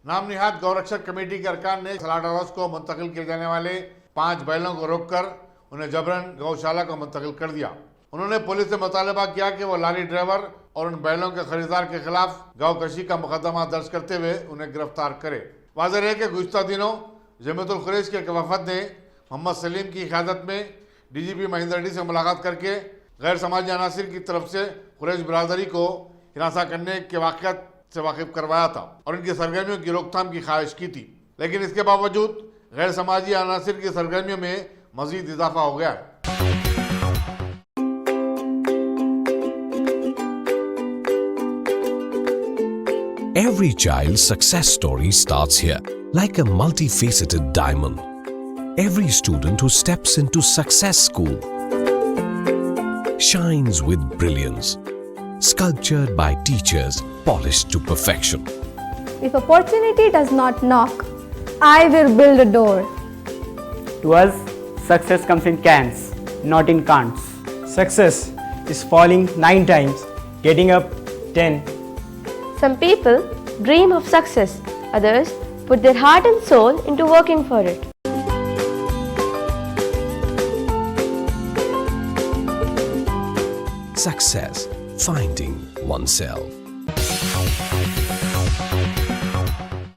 नाम निहाद गौरक्षक कमेटी के अरकान ने स्लॉटर हाउस को मुंतकिल किए जाने वाले 5 बैलों को रोककर उन्हें जबरन गौशाला को मुंतकिल कर दिया। उन्होंने पुलिस से मुतालबा किया कि वो लारी ड्राइवर और उन बैलों के खरीदार के खिलाफ गौकशी का मुकदमा दर्ज करते हुए उन्हें गिरफ्तार करे। वाज़ेह है कि गुज़िश्ता दिनों जमीयतुल कुरैश के एक वफद ने मोहम्मद सलीम की क़यादत में DGP महेंद्र रेड्डी से मुलाकात करके गैर समाजी अनासिर की तरफ से कुरैश बिरादरी को हिरासा करने के वाक़यात से वाकिफ करवाया था और इनकी सरगर्मियों की रोकथाम की ख्वाहिश की थी, लेकिन इसके बावजूद गैर समाजी अनासिर की सरगर्मियों में मजीद इजाफा हो गया है। Every child's success story starts here, like a multifaceted diamond. Every student who steps into Success School shines with brilliance, sculptured by teachers polished to perfection. If opportunity does not knock, I will build a door. To us, success comes in cans, not in can'ts. Success is falling 9 times, getting up 10. Some people dream of success, others put their heart and soul into working for it. Success, finding oneself.